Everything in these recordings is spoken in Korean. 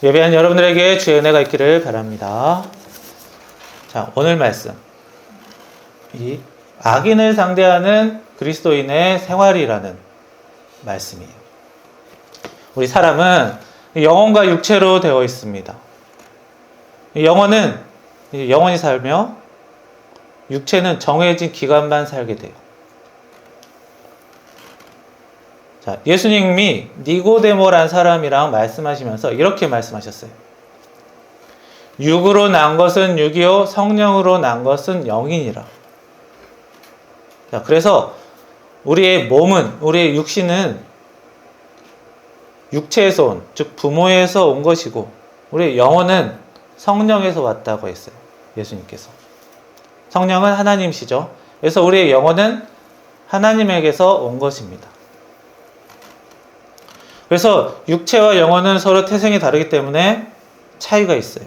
예배한 여러분들에게 주의 은혜가 있기를 바랍니다. 자, 오늘 말씀. 이 악인을 상대하는 그리스도인의 생활이라는 말씀이에요. 우리 사람은 영혼과 육체로 되어 있습니다. 영혼은 영원히 살며 육체는 정해진 기간만 살게 돼요. 자, 예수님이 니고데모란 사람이랑 말씀하시면서 이렇게 말씀하셨어요. 육으로 난 것은 육이요 성령으로 난 것은 영이니라. 자, 그래서 우리의 몸은, 우리의 육신은 육체에서 온, 즉 부모에서 온 것이고 우리의 영혼은 성령에서 왔다고 했어요. 예수님께서. 성령은 하나님이시죠. 그래서 우리의 영혼은 하나님에게서 온 것입니다. 그래서 육체와 영혼은 서로 태생이 다르기 때문에 차이가 있어요.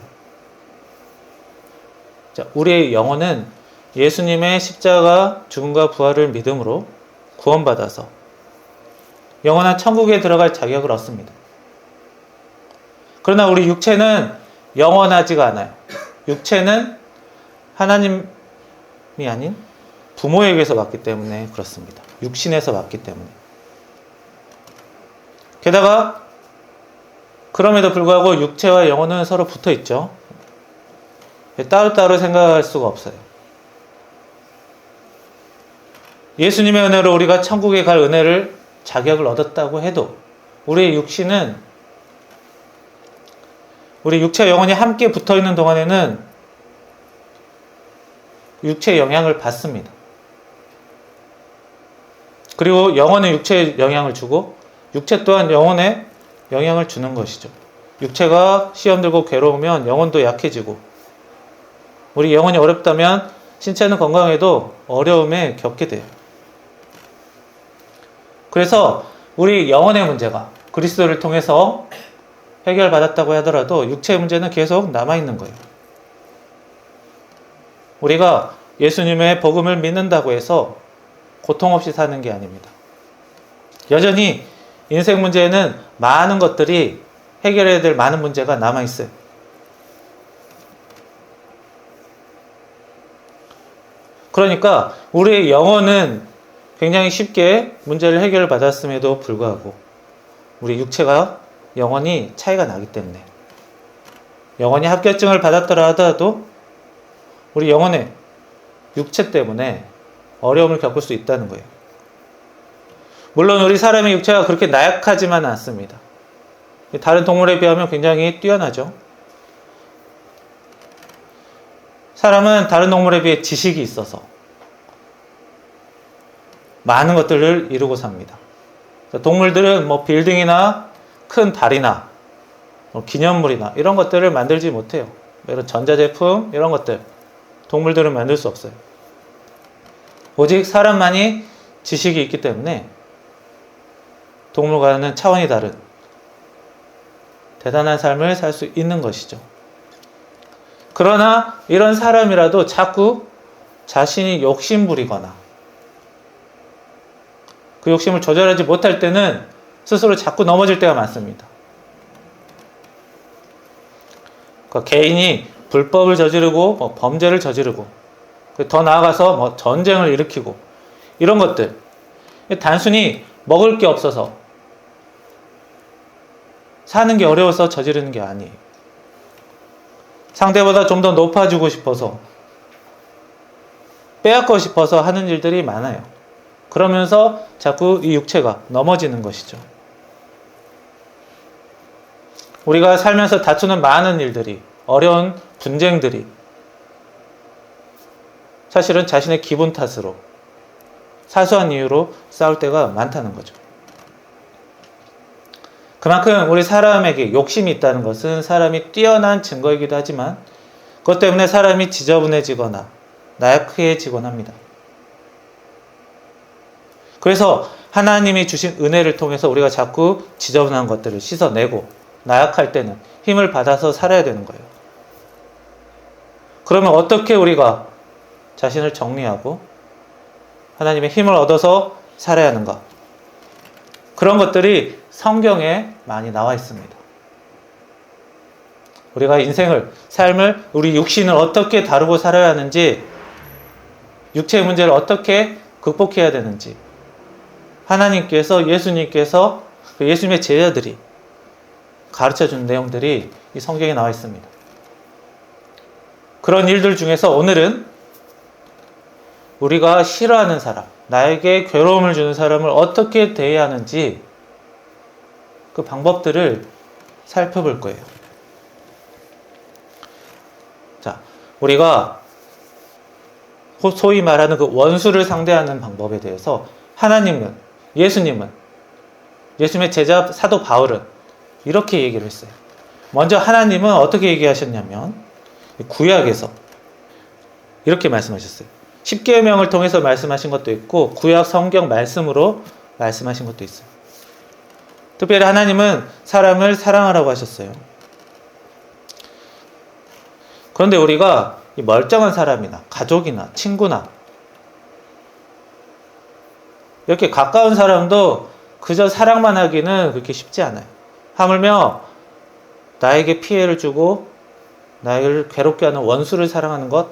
자, 우리의 영혼은 예수님의 십자가 죽음과 부활을 믿음으로 구원받아서 영원한 천국에 들어갈 자격을 얻습니다. 그러나 우리 육체는 영원하지가 않아요. 육체는 하나님이 아닌 부모에게서 왔기 때문에 그렇습니다. 육신에서 왔기 때문에. 게다가 그럼에도 불구하고 육체와 영혼은 서로 붙어 있죠. 따로따로 생각할 수가 없어요. 예수님의 은혜로 우리가 천국에 갈 은혜를 자격을 얻었다고 해도 우리의 육신은 우리 육체와 영혼이 함께 붙어 있는 동안에는 육체의 영향을 받습니다. 그리고 영혼은 육체에 영향을 주고 육체 또한 영혼에 영향을 주는 것이죠. 육체가 시험 들고 괴로우면 영혼도 약해지고 우리 영혼이 어렵다면 신체는 건강해도 어려움에 겪게 돼요. 그래서 우리 영혼의 문제가 그리스도를 통해서 해결받았다고 하더라도 육체의 문제는 계속 남아있는 거예요. 우리가 예수님의 복음을 믿는다고 해서 고통 없이 사는 게 아닙니다. 여전히 인생 문제에는 많은 것들이 해결해야 될 많은 문제가 남아있어요. 그러니까 우리의 영혼은 굉장히 쉽게 문제를 해결받았음에도 불구하고 우리 육체가 영혼이 차이가 나기 때문에 영혼이 합격증을 받았더라 하더라도 우리 영혼의 육체 때문에 어려움을 겪을 수 있다는 거예요. 물론 우리 사람의 육체가 그렇게 나약하지만 않습니다. 다른 동물에 비하면 굉장히 뛰어나죠. 사람은 다른 동물에 비해 지식이 있어서 많은 것들을 이루고 삽니다. 동물들은 빌딩이나 큰 다리나 기념물이나 이런 것들을 만들지 못해요. 이런 전자제품 이런 것들 동물들은 만들 수 없어요. 오직 사람만이 지식이 있기 때문에 동물과는 차원이 다른 대단한 삶을 살 수 있는 것이죠. 그러나 이런 사람이라도 자꾸 자신이 욕심부리거나 그 욕심을 조절하지 못할 때는 스스로 자꾸 넘어질 때가 많습니다. 그러니까 개인이 불법을 저지르고 범죄를 저지르고 더 나아가서 전쟁을 일으키고 이런 것들 단순히 먹을 게 없어서 사는 게 어려워서 저지르는 게 아니에요. 상대보다 좀 더 높아지고 싶어서 빼앗고 싶어서 하는 일들이 많아요. 그러면서 자꾸 이 육체가 넘어지는 것이죠. 우리가 살면서 다투는 많은 일들이 어려운 분쟁들이 사실은 자신의 기분 탓으로 사소한 이유로 싸울 때가 많다는 거죠. 그만큼 우리 사람에게 욕심이 있다는 것은 사람이 뛰어난 증거이기도 하지만 그것 때문에 사람이 지저분해지거나 나약해지곤 합니다. 그래서 하나님이 주신 은혜를 통해서 우리가 자꾸 지저분한 것들을 씻어내고 나약할 때는 힘을 받아서 살아야 되는 거예요. 그러면 어떻게 우리가 자신을 정리하고 하나님의 힘을 얻어서 살아야 하는가? 그런 것들이 성경에 많이 나와 있습니다. 우리가 삶을, 우리 육신을 어떻게 다루고 살아야 하는지, 육체의 문제를 어떻게 극복해야 되는지, 하나님께서, 예수님께서, 예수님의 제자들이 가르쳐 준 내용들이 이 성경에 나와 있습니다. 그런 일들 중에서 오늘은 우리가 싫어하는 사람, 나에게 괴로움을 주는 사람을 어떻게 대해야 하는지 그 방법들을 살펴볼 거예요. 자, 우리가 소위 말하는 그 원수를 상대하는 방법에 대해서 예수님의 제자 사도 바울은 이렇게 얘기를 했어요. 먼저 하나님은 어떻게 얘기하셨냐면 구약에서 이렇게 말씀하셨어요. 십계명을 통해서 말씀하신 것도 있고 구약 성경 말씀으로 말씀하신 것도 있어요. 특별히 하나님은 사람을 사랑하라고 하셨어요. 그런데 우리가 이 멀쩡한 사람이나 가족이나 친구나 이렇게 가까운 사람도 그저 사랑만 하기는 그렇게 쉽지 않아요. 하물며 나에게 피해를 주고 나를 괴롭게 하는 원수를 사랑하는 것,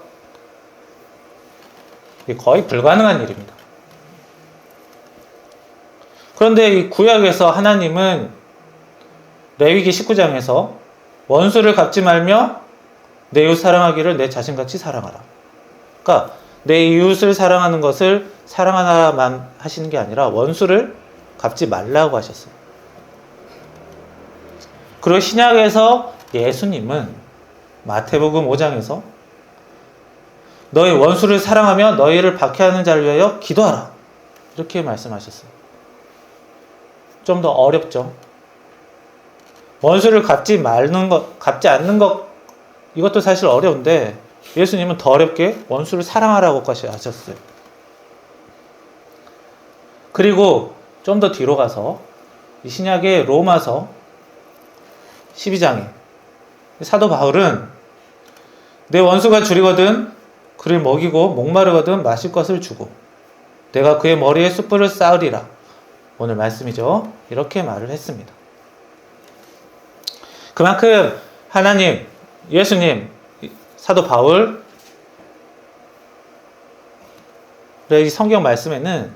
이게 거의 불가능한 일입니다. 그런데 이 구약에서 하나님은 레위기 19장에서 원수를 갚지 말며 내 이웃 사랑하기를 내 자신같이 사랑하라. 그러니까 내 이웃을 사랑하는 것을 사랑하나만 하시는 게 아니라 원수를 갚지 말라고 하셨어요. 그리고 신약에서 예수님은 마태복음 5장에서 너희 원수를 사랑하며 너희를 박해하는 자를 위하여 기도하라. 이렇게 말씀하셨어요. 좀 더 어렵죠. 원수를 갚지 않는 것, 이것도 사실 어려운데 예수님은 더 어렵게 원수를 사랑하라고까지 하셨어요. 그리고 좀 더 뒤로 가서 이 신약의 로마서 12장에 사도 바울은 내 원수가 줄이거든 그를 먹이고 목마르거든 마실 것을 주고 내가 그의 머리에 숯불을 쌓으리라. 오늘 말씀이죠. 이렇게 말을 했습니다. 그만큼 하나님, 예수님, 사도 바울의 이 성경 말씀에는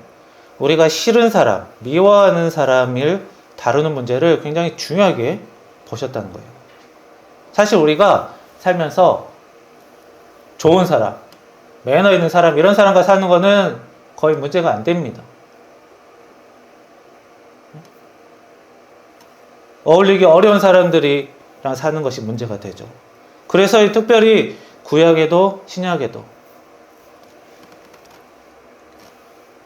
우리가 싫은 사람, 미워하는 사람을 다루는 문제를 굉장히 중요하게 보셨다는 거예요. 사실 우리가 살면서 좋은 사람, 매너 있는 사람, 이런 사람과 사는 거는 거의 문제가 안 됩니다. 어울리기 어려운 사람들이랑 사는 것이 문제가 되죠. 그래서 특별히 구약에도 신약에도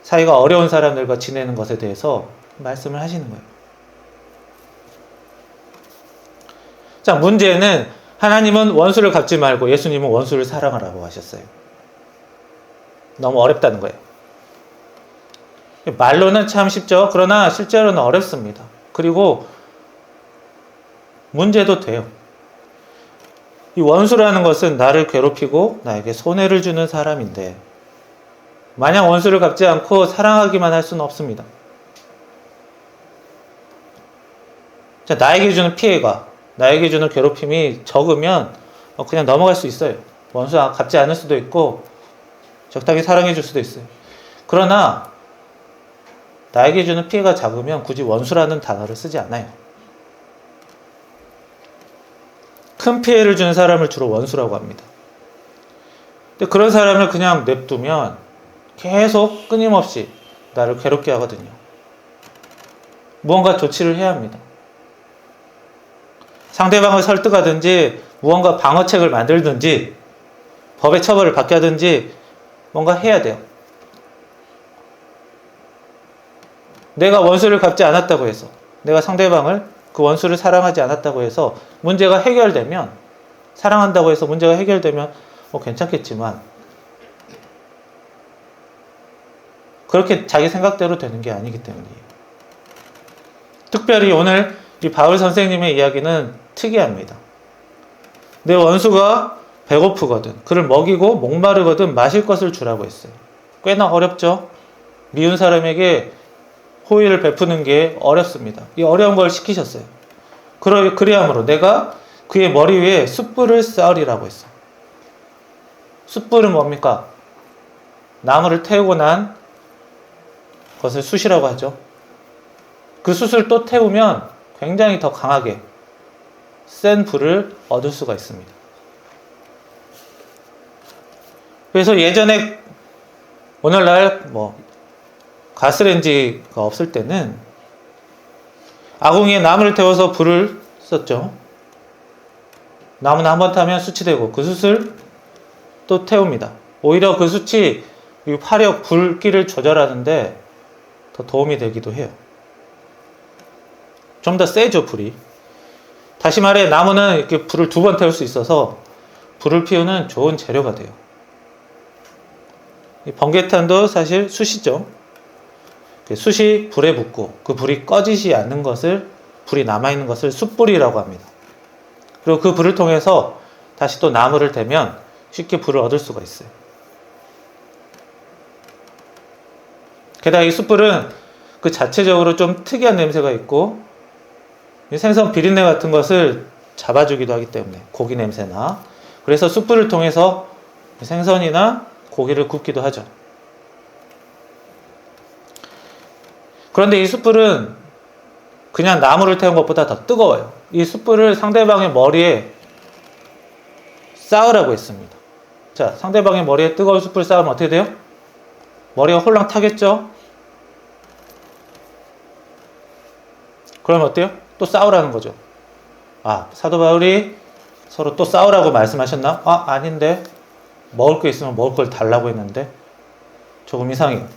사이가 어려운 사람들과 지내는 것에 대해서 말씀을 하시는 거예요. 자, 문제는 하나님은 원수를 갚지 말고 예수님은 원수를 사랑하라고 하셨어요. 너무 어렵다는 거예요. 말로는 참 쉽죠. 그러나 실제로는 어렵습니다. 그리고 문제도 돼요. 이 원수라는 것은 나를 괴롭히고 나에게 손해를 주는 사람인데 만약 원수를 갚지 않고 사랑하기만 할 수는 없습니다. 자, 나에게 주는 피해가, 나에게 주는 괴롭힘이 적으면 그냥 넘어갈 수 있어요. 원수 갚지 않을 수도 있고 적당히 사랑해 줄 수도 있어요. 그러나 나에게 주는 피해가 작으면 굳이 원수라는 단어를 쓰지 않아요. 큰 피해를 주는 사람을 주로 원수라고 합니다. 근데 그런 사람을 그냥 냅두면 계속 끊임없이 나를 괴롭게 하거든요. 무언가 조치를 해야 합니다. 상대방을 설득하든지 무언가 방어책을 만들든지 법의 처벌을 받게 하든지 뭔가 해야 돼요. 내가 원수를 갚지 않았다고 해서, 내가 상대방을, 그 원수를 사랑하지 않았다고 해서 문제가 해결되면, 사랑한다고 해서 문제가 해결되면 괜찮겠지만 그렇게 자기 생각대로 되는 게 아니기 때문이에요. 특별히 오늘 이 바울 선생님의 이야기는 특이합니다. 내 원수가 배고프거든 그를 먹이고 목마르거든 마실 것을 주라고 했어요. 꽤나 어렵죠? 미운 사람에게 호의를 베푸는 게 어렵습니다. 이 어려운 걸 시키셨어요. 그래야므로 내가 그의 머리 위에 숯불을 쌓으리라고 했어. 숯불은 뭡니까? 나무를 태우고 난 것을 숯이라고 하죠. 그 숯을 또 태우면 굉장히 더 강하게 센 불을 얻을 수가 있습니다. 그래서 예전에 오늘날 가스레인지가 없을 때는 아궁이에 나무를 태워서 불을 썼죠. 나무는 한번 타면 숯이 되고 그 숯을 또 태웁니다. 오히려 그 숯이 이 화력, 불길을 조절하는데 더 도움이 되기도 해요. 좀 더 세죠, 불이. 다시 말해 나무는 이렇게 불을 2번 태울 수 있어서 불을 피우는 좋은 재료가 돼요. 이 번개탄도 사실 숯이죠. 숯이 불에 붙고 그 불이 꺼지지 않는 것을, 불이 남아있는 것을 숯불이라고 합니다. 그리고 그 불을 통해서 다시 또 나무를 대면 쉽게 불을 얻을 수가 있어요. 게다가 이 숯불은 그 자체적으로 좀 특이한 냄새가 있고 생선 비린내 같은 것을 잡아주기도 하기 때문에, 고기 냄새나. 그래서 숯불을 통해서 생선이나 고기를 굽기도 하죠. 그런데 이 숯불은 그냥 나무를 태운 것보다 더 뜨거워요. 이 숯불을 상대방의 머리에 쌓으라고 했습니다. 자, 상대방의 머리에 뜨거운 숯불을 쌓으면 어떻게 돼요? 머리가 홀랑 타겠죠? 그러면 어때요? 또 싸우라는 거죠. 아, 사도 바울이 서로 또 싸우라고 말씀하셨나? 아, 아닌데. 먹을 거 있으면 먹을 걸 달라고 했는데 조금 이상해요.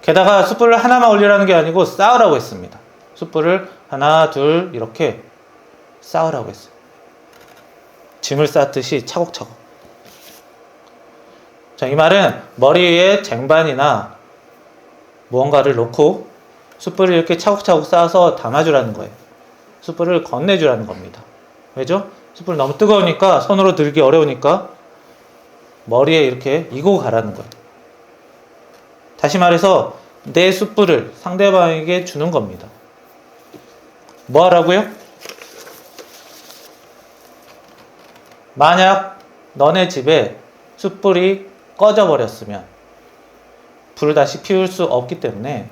게다가 숯불을 하나만 올리라는 게 아니고 쌓으라고 했습니다. 숯불을 하나, 둘 이렇게 쌓으라고 했어요. 짐을 쌓듯이 차곡차곡. 자, 이 말은 머리 위에 쟁반이나 무언가를 놓고 숯불을 이렇게 차곡차곡 쌓아서 담아주라는 거예요. 숯불을 건네주라는 겁니다. 왜죠? 숯불 너무 뜨거우니까, 손으로 들기 어려우니까 머리에 이렇게 이고 가라는 거예요. 다시 말해서 내 숯불을 상대방에게 주는 겁니다. 뭐 하라고요? 만약 너네 집에 숯불이 꺼져 버렸으면 불을 다시 피울 수 없기 때문에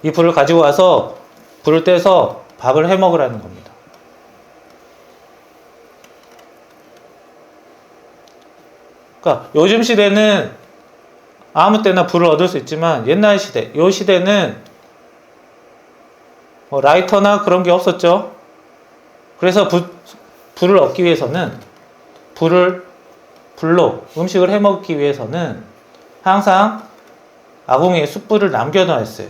이 불을 가지고 와서 불을 떼서 밥을 해 먹으라는 겁니다. 그러니까 요즘 시대는 아무 때나 불을 얻을 수 있지만 옛날 시대, 이 시대는 라이터나 그런 게 없었죠. 그래서 불을 얻기 위해서는, 불로 음식을 해 먹기 위해서는 항상 아궁이에 숯불을 남겨놔야 했어요.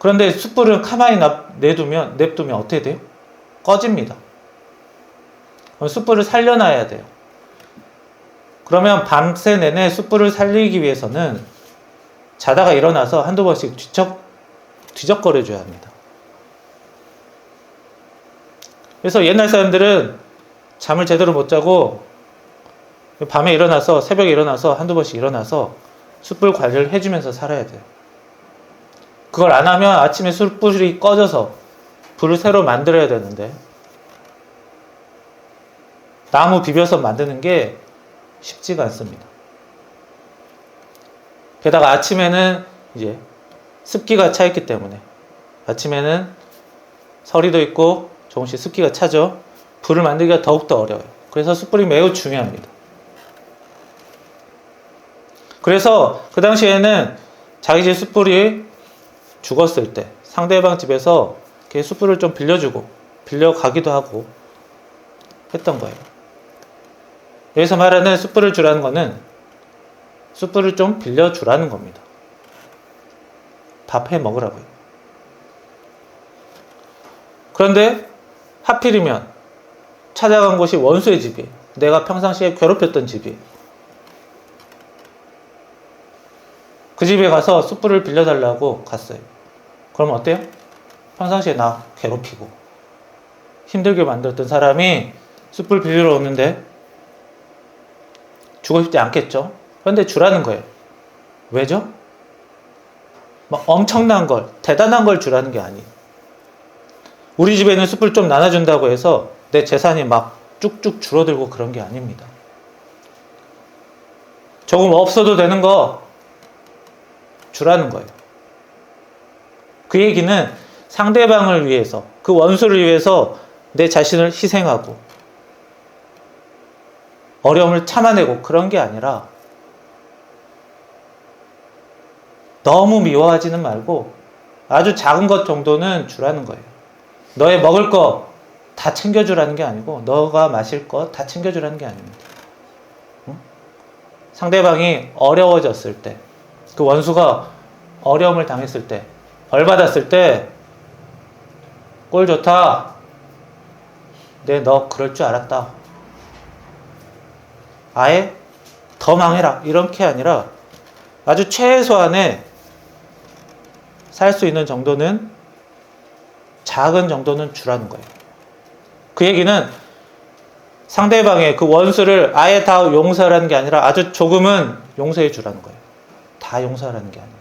그런데 숯불은 가만히 냅두면 어떻게 돼요? 꺼집니다. 그럼 숯불을 살려놔야 돼요. 그러면 밤새 내내 숯불을 살리기 위해서는 자다가 일어나서 한두 번씩 뒤적거려줘야 합니다. 그래서 옛날 사람들은 잠을 제대로 못 자고 밤에 일어나서, 새벽에 일어나서 한두 번씩 일어나서 숯불 관리를 해주면서 살아야 돼요. 그걸 안 하면 아침에 숯불이 꺼져서 불을 새로 만들어야 되는데 나무 비벼서 만드는 게 쉽지가 않습니다. 게다가 아침에는 이제 습기가 차 있기 때문에 아침에는 서리도 있고 조금씩 습기가 차죠. 불을 만들기가 더욱더 어려워요. 그래서 숯불이 매우 중요합니다. 그래서 그 당시에는 자기 집 숯불이 죽었을 때 상대방 집에서 이렇게 숯불을 좀 빌려가기도 하고 했던 거예요. 여기서 말하는 숯불을 주라는 거는 숯불을 좀 빌려주라는 겁니다. 밥 해 먹으라고요. 그런데 하필이면 찾아간 곳이 원수의 집이에요. 내가 평상시에 괴롭혔던 집이에요. 그 집에 가서 숯불을 빌려달라고 갔어요. 그럼 어때요? 평상시에 나 괴롭히고 힘들게 만들었던 사람이 숯불 빌리러 오는데 주고 싶지 않겠죠? 그런데 주라는 거예요. 왜죠? 막 엄청난 걸, 대단한 걸 주라는 게 아니에요. 우리 집에 있는 숯불 좀 나눠준다고 해서 내 재산이 막 쭉쭉 줄어들고 그런 게 아닙니다. 조금 없어도 되는 거 주라는 거예요. 그 얘기는 상대방을 위해서, 그 원수를 위해서 내 자신을 희생하고 어려움을 참아내고 그런 게 아니라 너무 미워하지는 말고 아주 작은 것 정도는 주라는 거예요. 너의 먹을 거 다 챙겨주라는 게 아니고 너가 마실 거 다 챙겨주라는 게 아닙니다. 응? 상대방이 어려워졌을 때, 그 원수가 어려움을 당했을 때, 벌 받았을 때 꼴 좋다. 너 그럴 줄 알았다. 아예 더 망해라. 이렇게 아니라 아주 최소한의 살 수 있는 정도는, 작은 정도는 주라는 거예요. 그 얘기는 상대방의 그 원수를 아예 다 용서하라는 게 아니라 아주 조금은 용서해 주라는 거예요. 다 용서하라는 게 아니에요.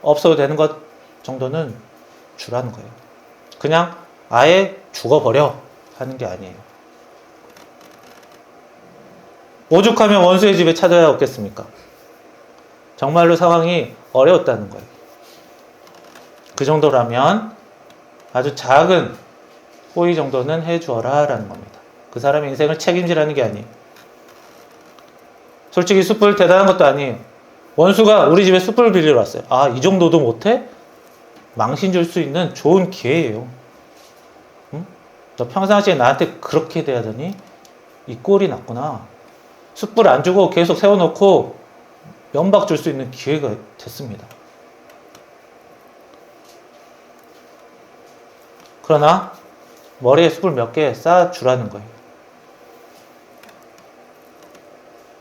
없어도 되는 것 정도는 주라는 거예요. 그냥 아예 죽어버려 하는 게 아니에요. 오죽하면 원수의 집에 찾아야 없겠습니까? 정말로 상황이 어려웠다는 거예요. 그 정도라면 아주 작은 호의 정도는 해주어라 라는 겁니다. 그 사람의 인생을 책임지라는 게 아니에요. 솔직히 숯불 대단한 것도 아니에요. 원수가 우리 집에 숯불을 빌리러 왔어요. 아, 이 정도도 못해? 망신 줄 수 있는 좋은 기회예요. 응? 너 평상시에 나한테 그렇게 대하더니 이 꼴이 났구나. 숯불 안 주고 계속 세워놓고 면박 줄 수 있는 기회가 됐습니다. 그러나 머리에 숯불 몇 개 쌓아주라는 거예요.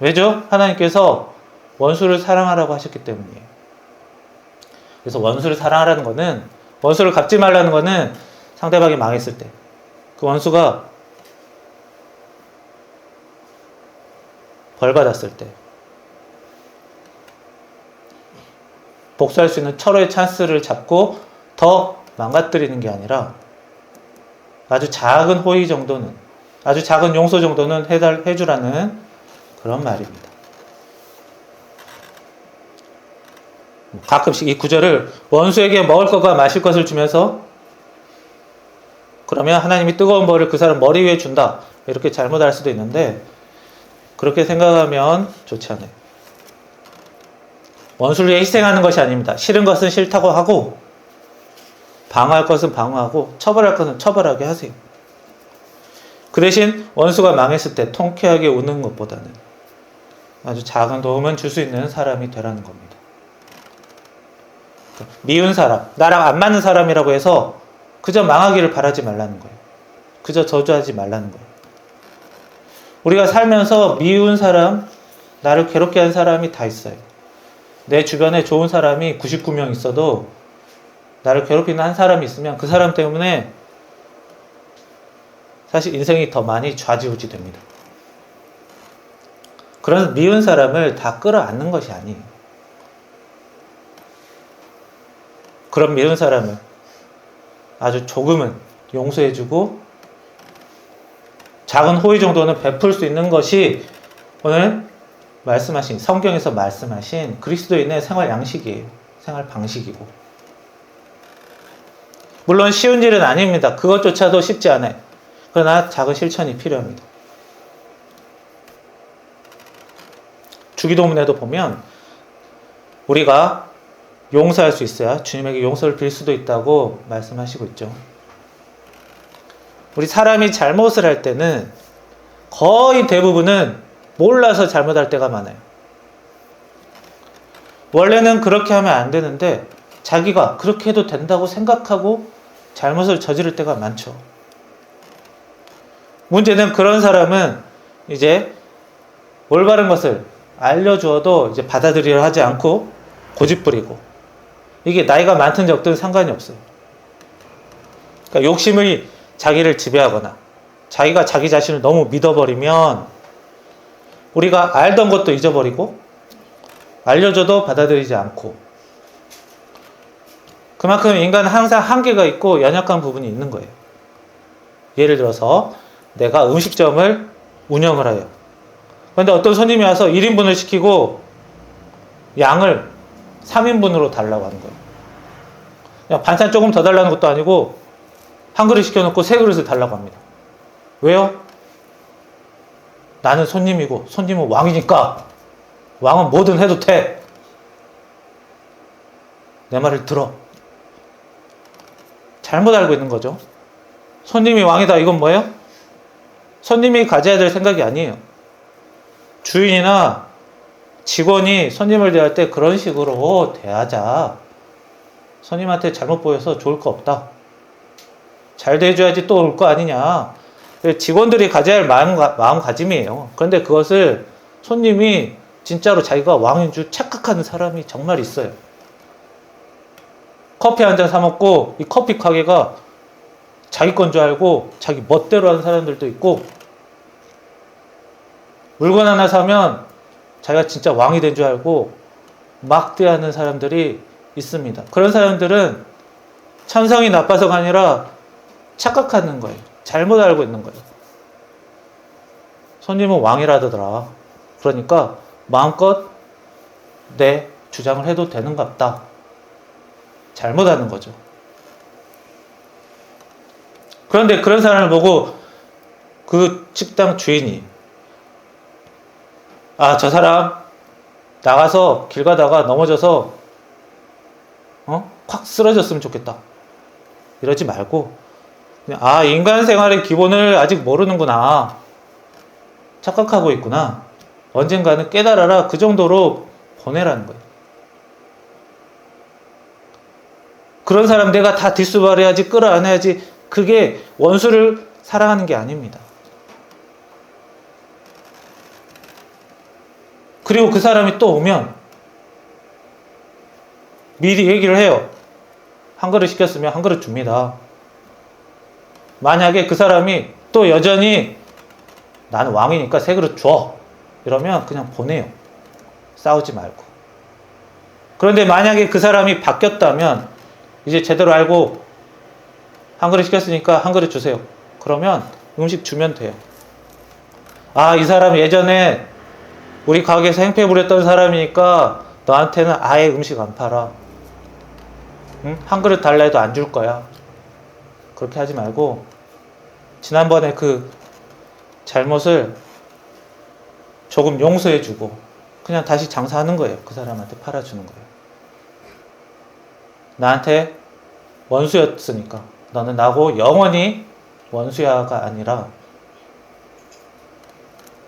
왜죠? 하나님께서 원수를 사랑하라고 하셨기 때문이에요. 그래서 원수를 사랑하라는 거는, 원수를 갚지 말라는 거는 상대방이 망했을 때, 그 원수가 벌 받았을 때 복수할 수 있는 철의 찬스를 잡고 더 망가뜨리는 게 아니라 아주 작은 호의 정도는, 아주 작은 용서 정도는 해주라는 그런 말입니다. 가끔씩 이 구절을 원수에게 먹을 것과 마실 것을 주면서 그러면 하나님이 뜨거운 벌을 그 사람 머리 위에 준다, 이렇게 잘못할 수도 있는데 그렇게 생각하면 좋지 않아요. 원수를 위해 희생하는 것이 아닙니다. 싫은 것은 싫다고 하고, 방어할 것은 방어하고, 처벌할 것은 처벌하게 하세요. 그 대신 원수가 망했을 때 통쾌하게 웃는 것보다는 아주 작은 도움은 줄 수 있는 사람이 되라는 겁니다. 미운 사람, 나랑 안 맞는 사람이라고 해서 그저 망하기를 바라지 말라는 거예요. 그저 저주하지 말라는 거예요. 우리가 살면서 미운 사람, 나를 괴롭게 한 사람이 다 있어요. 내 주변에 좋은 사람이 99명 있어도 나를 괴롭히는 한 사람이 있으면 그 사람 때문에 사실 인생이 더 많이 좌지우지 됩니다. 그런 미운 사람을 다 끌어안는 것이 아니에요. 그런 미운 사람을 아주 조금은 용서해주고 작은 호의 정도는 베풀 수 있는 것이 오늘 말씀하신, 성경에서 말씀하신 그리스도인의 생활 양식이에요. 생활 방식이고. 물론 쉬운 일은 아닙니다. 그것조차도 쉽지 않아요. 그러나 작은 실천이 필요합니다. 주기도문에도 보면 우리가 용서할 수 있어야 주님에게 용서를 빌 수도 있다고 말씀하시고 있죠. 우리 사람이 잘못을 할 때는 거의 대부분은 몰라서 잘못할 때가 많아요. 원래는 그렇게 하면 안 되는데 자기가 그렇게 해도 된다고 생각하고 잘못을 저지를 때가 많죠. 문제는 그런 사람은 이제 올바른 것을 알려주어도 이제 받아들이려 하지 않고 고집부리고, 이게 나이가 많든 적든 상관이 없어요. 그러니까 욕심이 자기를 지배하거나 자기가 자기 자신을 너무 믿어버리면 우리가 알던 것도 잊어버리고 알려줘도 받아들이지 않고. 그만큼 인간은 항상 한계가 있고 연약한 부분이 있는 거예요. 예를 들어서 내가 음식점을 운영을 해요. 그런데 어떤 손님이 와서 1인분을 시키고 양을 3인분으로 달라고 하는 거예요. 그냥 반찬 조금 더 달라는 것도 아니고 한 그릇 시켜놓고 3그릇을 달라고 합니다. 왜요? 나는 손님이고 손님은 왕이니까 왕은 뭐든 해도 돼. 내 말을 들어. 잘못 알고 있는 거죠. 손님이 왕이다. 이건 뭐예요? 손님이 가져야 될 생각이 아니에요. 주인이나 직원이 손님을 대할 때 그런 식으로 대하자. 손님한테 잘못 보여서 좋을 거 없다. 잘 대해줘야지 또 올 거 아니냐. 직원들이 가져야 할 마음가짐이에요. 그런데 그것을 손님이 진짜로 자기가 왕인 줄 착각하는 사람이 정말 있어요. 커피 한 잔 사 먹고 이 커피 가게가 자기 건 줄 알고 자기 멋대로 하는 사람들도 있고, 물건 하나 사면 자기가 진짜 왕이 된 줄 알고 막대하는 사람들이 있습니다. 그런 사람들은 천성이 나빠서가 아니라 착각하는 거예요. 잘못 알고 있는 거예요. 손님은 왕이라더라. 그러니까 마음껏 내 주장을 해도 되는갑다. 잘못하는 거죠. 그런데 그런 사람을 보고 그 식당 주인이 저 사람 나가서 길 가다가 넘어져서 확 쓰러졌으면 좋겠다. 이러지 말고 그냥 인간 생활의 기본을 아직 모르는구나. 착각하고 있구나. 언젠가는 깨달아라. 그 정도로 보내라는 거예요. 그런 사람 내가 다 뒷수발해야지, 끌어안아야지. 그게 원수를 사랑하는 게 아닙니다. 그리고 그 사람이 또 오면 미리 얘기를 해요. 한 그릇 시켰으면 한 그릇 줍니다. 만약에 그 사람이 또 여전히 나는 왕이니까 3그릇 줘. 이러면 그냥 보내요. 싸우지 말고. 그런데 만약에 그 사람이 바뀌었다면 이제 제대로 알고 한 그릇 시켰으니까 한 그릇 주세요. 그러면 음식 주면 돼요. 이 사람 예전에 우리 가게에서 행패 부렸던 사람이니까 너한테는 아예 음식 안 팔아. 응? 한 그릇 달라 해도 안 줄 거야. 그렇게 하지 말고 지난번에 그 잘못을 조금 용서해주고 그냥 다시 장사하는 거예요. 그 사람한테 팔아주는 거예요. 나한테 원수였으니까 너는 나하고 영원히 원수야가 아니라,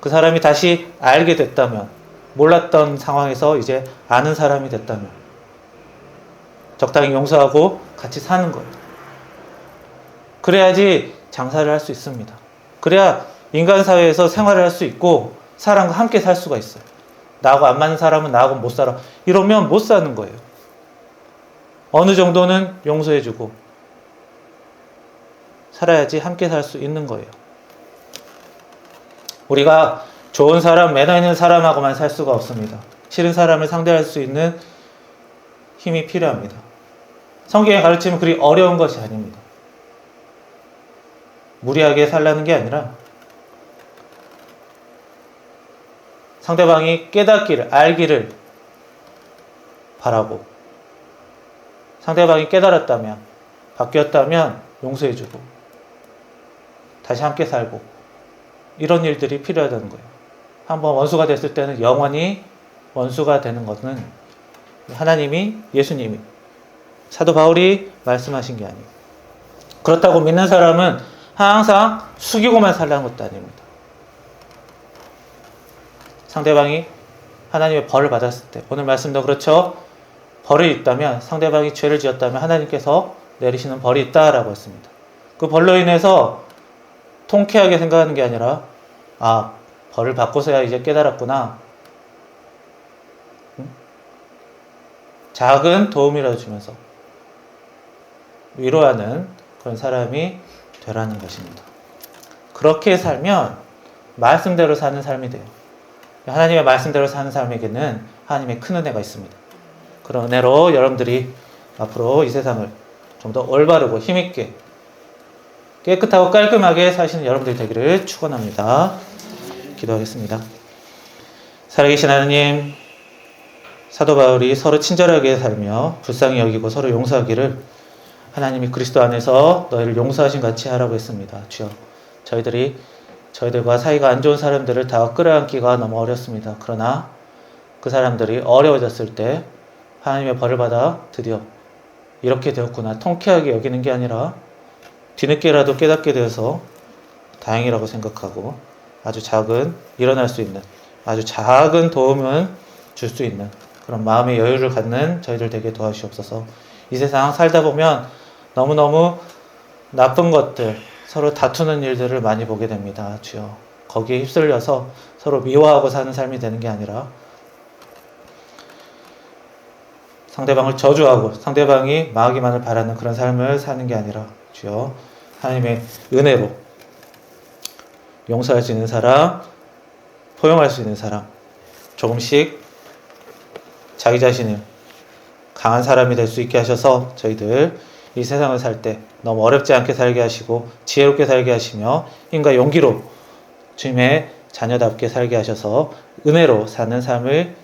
그 사람이 다시 알게 됐다면, 몰랐던 상황에서 이제 아는 사람이 됐다면 적당히 용서하고 같이 사는 거예요. 그래야지 장사를 할 수 있습니다. 그래야 인간 사회에서 생활을 할 수 있고 사람과 함께 살 수가 있어요. 나하고 안 맞는 사람은 나하고 못 살아. 이러면 못 사는 거예요. 어느 정도는 용서해주고 살아야지 함께 살 수 있는 거예요. 우리가 좋은 사람, 매너 있는 사람하고만 살 수가 없습니다. 싫은 사람을 상대할 수 있는 힘이 필요합니다. 성경의 가르침은 그리 어려운 것이 아닙니다. 무리하게 살라는 게 아니라 상대방이 깨닫기를, 알기를 바라고, 상대방이 깨달았다면, 바뀌었다면 용서해주고 다시 함께 살고, 이런 일들이 필요하다는 거예요. 한번 원수가 됐을 때는 영원히 원수가 되는 것은 하나님이, 예수님이, 사도 바울이 말씀하신 게 아니에요. 그렇다고 믿는 사람은 항상 숙이고만 살라는 것도 아닙니다. 상대방이 하나님의 벌을 받았을 때, 오늘 말씀도 그렇죠. 벌이 있다면, 상대방이 죄를 지었다면 하나님께서 내리시는 벌이 있다라고 했습니다. 그 벌로 인해서 통쾌하게 생각하는 게 아니라 벌을 받고서야 이제 깨달았구나. 작은 도움이라도 주면서 위로하는 그런 사람이 되라는 것입니다. 그렇게 살면 말씀대로 사는 삶이 돼요. 하나님의 말씀대로 사는 사람에게는 하나님의 큰 은혜가 있습니다. 그런 은혜로 여러분들이 앞으로 이 세상을 좀 더 올바르고 힘있게 깨끗하고 깔끔하게 사시는 여러분들이 되기를 축원합니다. 기도하겠습니다. 살아계신 하나님, 사도 바울이 서로 친절하게 살며 불쌍히 여기고 서로 용서하기를 하나님이 그리스도 안에서 너희를 용서하신 같이 하라고 했습니다. 주여, 저희들과 사이가 안 좋은 사람들을 다 끌어안기가 너무 어렵습니다. 그러나 그 사람들이 어려워졌을 때 하나님의 벌을 받아 드디어 이렇게 되었구나 통쾌하게 여기는 게 아니라 뒤늦게라도 깨닫게 되어서 다행이라고 생각하고 아주 작은 일어날 수 있는 아주 작은 도움은 줄 수 있는 그런 마음의 여유를 갖는 저희들 되게 도와주시옵소서. 이 세상 살다 보면 너무너무 나쁜 것들, 서로 다투는 일들을 많이 보게 됩니다. 주여, 거기에 휩쓸려서 서로 미워하고 사는 삶이 되는 게 아니라 상대방을 저주하고 상대방이 망하기만을 바라는 그런 삶을 사는 게 아니라 주여, 하나님의 은혜로 용서할 수 있는 사람, 포용할 수 있는 사람, 조금씩 자기 자신을 강한 사람이 될 수 있게 하셔서 저희들 이 세상을 살 때 너무 어렵지 않게 살게 하시고 지혜롭게 살게 하시며 힘과 용기로 주님의 자녀답게 살게 하셔서 은혜로 사는 삶을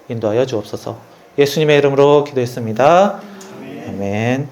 인도하여 주옵소서. 예수님의 이름으로 기도했습니다. 아멘.